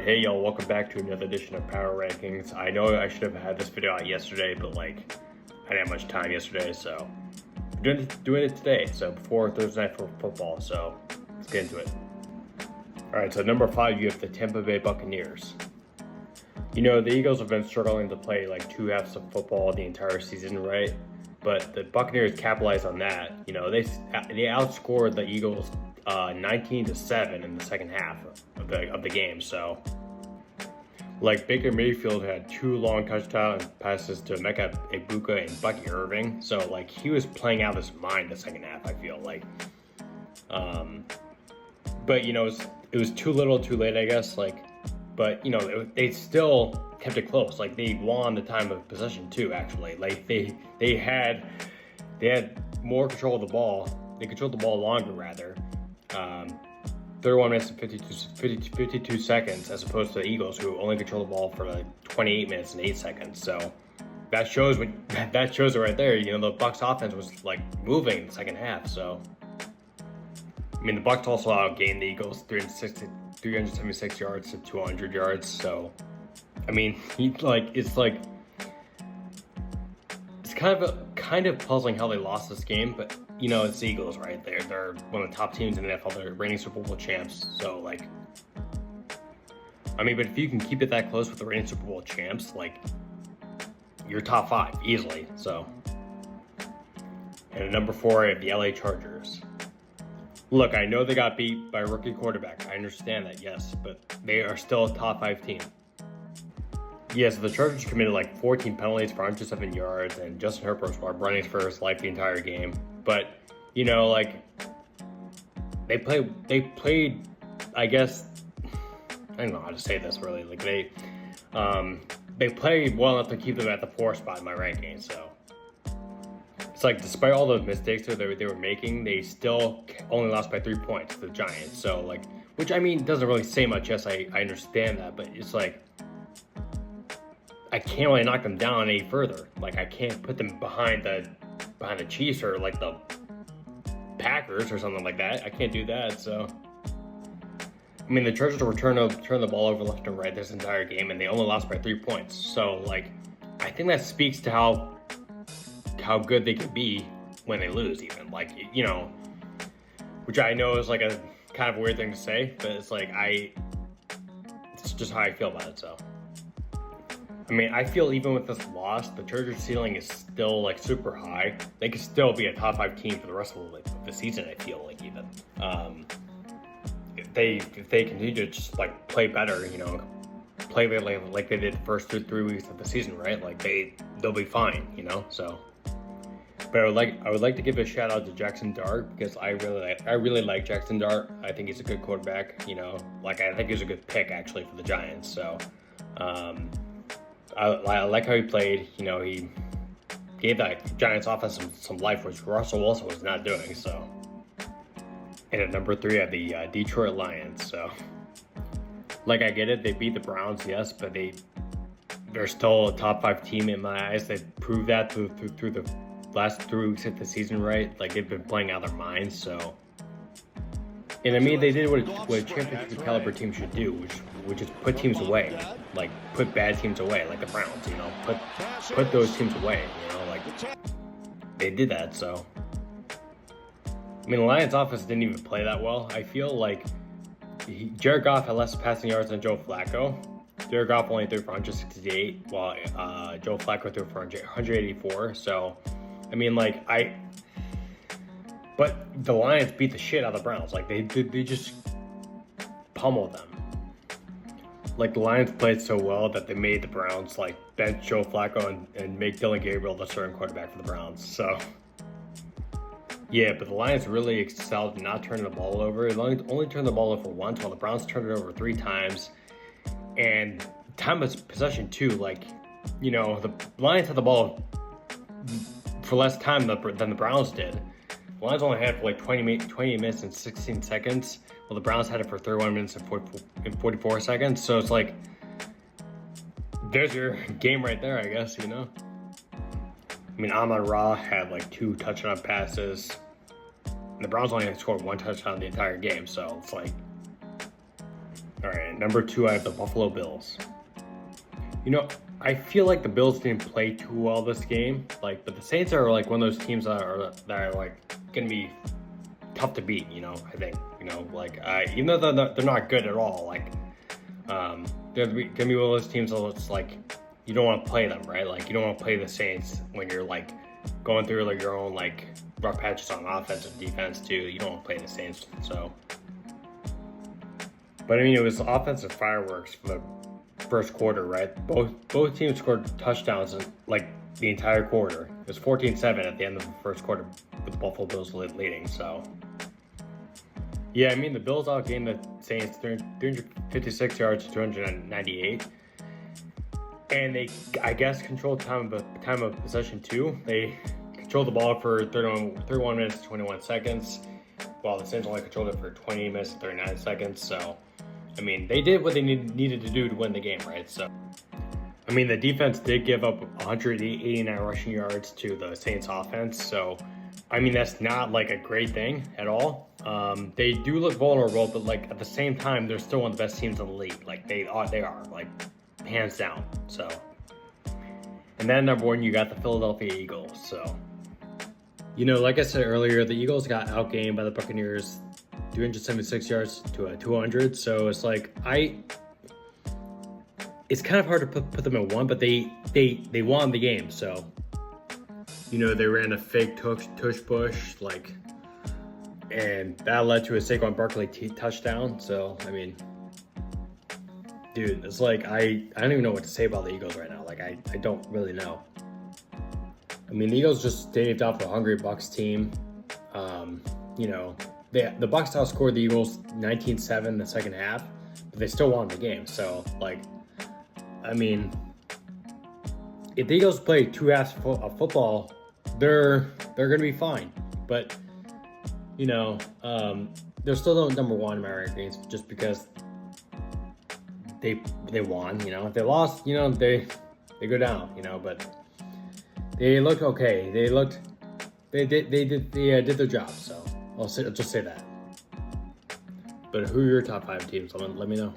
Hey y'all, welcome back to another edition of Power Rankings. I know I should have had this video out yesterday, but I didn't have much time yesterday, so I'm doing it today. So before Thursday night for football, so let's get into it. All right, so number 5, you have the Tampa Bay Buccaneers. You know, the Eagles have been struggling to play two halves of football the entire season, right? But the Buccaneers capitalized on that. You know, they outscored the Eagles 19-7 in the second half of the game. So, Baker Mayfield had 2 long touchdown passes to Mecca Ibuka and Bucky Irving. So, he was playing out his mind the second half, I feel like. But, you know, it was too little too late, I guess. But, you know, they still kept it close. They won the time of possession, too, actually. They had more control of the ball. They controlled the ball longer, rather. 31 minutes and 52 seconds, as opposed to the Eagles, who only controlled the ball for 28 minutes and 8 seconds. So that shows it right there. You know, the Bucs offense was moving in the second half. So I mean, the Bucs also outgained the Eagles 376 yards to 200 yards. So I mean, it's kind of puzzling how they lost this game, but you know, it's the Eagles, right? They're one of the top teams in the NFL. They're reigning Super Bowl champs. So, I mean, but if you can keep it that close with the reigning Super Bowl champs, you're top 5 easily. So, and at number 4, I have the LA Chargers. Look, I know they got beat by a rookie quarterback. I understand that, yes, but they are still a top 5 team. Yeah, so the Chargers committed 14 penalties for 107 yards, and Justin Herbert was running for his life the entire game. But, you know, they played, I guess, I don't know how to say this really. They played well enough to keep them at the 4th spot in my ranking. So it's despite all the mistakes that they were making, they still only lost by 3 points to the Giants. So which I mean doesn't really say much. Yes, I understand that, but it's I can't really knock them down any further. I can't put them behind the Chiefs or the Packers or something like that. I can't do that. So, I mean, the Chargers were turn the ball over left and right this entire game, and they only lost by 3 points. So, I think that speaks to how good they can be when they lose, even. You know, which I know is a kind of a weird thing to say, but it's it's just how I feel about it. So. I mean, I feel even with this loss, the Chargers' ceiling is still super high. They could still be a top 5 team for the rest of the season. I feel even if they continue to just play better, you know, play like they did the first 2-3 weeks of the season, right? They'll be fine, you know. So, but I would like to give a shout out to Jackson Dart, because I really like Jackson Dart. I think he's a good quarterback. You know, I think he's a good pick actually for the Giants. So. I like how he played. You know, he gave that Giants offense some life, which Russell Wilson was not doing. So, and at number 3, I have the Detroit Lions. So, I get it, they beat the Browns, yes, but they're still a top 5 team in my eyes. They proved that through the last 3 weeks of the season, right? They've been playing out of their minds. So, and I mean, they did what a championship caliber team should do, which is put teams away, put bad teams away, like the Browns. You know, put those teams away. You know, they did that. So, I mean, the Lions' offense didn't even play that well. I feel Jared Goff had less passing yards than Joe Flacco. Jared Goff only threw for 168, while Joe Flacco threw for 184. So, I mean, but the Lions beat the shit out of the Browns. They just pummeled them. The Lions played so well that they made the Browns bench Joe Flacco and make Dylan Gabriel the starting quarterback for the Browns. So, yeah, but the Lions really excelled in not turning the ball over. They only turned the ball over once, while the Browns turned it over 3 times. And time of possession too. You know, the Lions had the ball for less time than the Browns did. The Lions only had it for 20 minutes and 16 seconds. Well, the Browns had it for 31 minutes and 44 seconds. So it's there's your game right there, I guess, you know. I mean, Amon-Ra had 2 touchdown passes. And the Browns only had scored 1 touchdown the entire game. So it's all All right, number 2, I have the Buffalo Bills. You know, I feel like the Bills didn't play too well this game, but the Saints are like one of those teams that are like gonna be tough to beat. I think even though they're not good at all, they're gonna be one of those teams that it's like you don't want to play them, right? Like you don't want to play the Saints when you're like going through like your own like rough patches on offense and defense too. You don't want to play the Saints, so. But I mean, it was offensive fireworks for the first quarter, right? Both teams scored touchdowns in like the entire quarter. It was 14-7 at the end of the first quarter with the Buffalo Bills leading. So yeah, I mean the Bills outgained the Saints 356 yards to 298, and they I guess controlled time of possession too. They controlled the ball for 31 minutes and 21 seconds, while the Saints only controlled it for 20 minutes and 39 seconds. So I mean, they did what they needed to do to win the game, right? So, I mean, the defense did give up 189 rushing yards to the Saints offense. So, I mean, that's not like a great thing at all. They do look vulnerable, but like at the same time, they're still one of the best teams in the league. Like they are like hands down. So, and then number 1, you got the Philadelphia Eagles. So, like I said earlier, the Eagles got outgained by the Buccaneers 376 yards to 200. So it's like it's kind of hard to put them at 1, but they won the game. So they ran a fake tush push and that led to a Saquon Barkley touchdown. So I mean, dude, it's like I don't even know what to say about the Eagles right now. Like I don't really know. I mean, the Eagles just staved off a hungry Bucs team. The Bucs outscored the Eagles 19-7 in the second half, but they still won the game. So, I mean, if the Eagles play 2 halves of football, they're going to be fine. But, they're still number 1 in my rankings just because they won. If they lost, they go down. But they looked okay. They did their job. So. I'll just say that. But who are your top 5 teams? Let me know.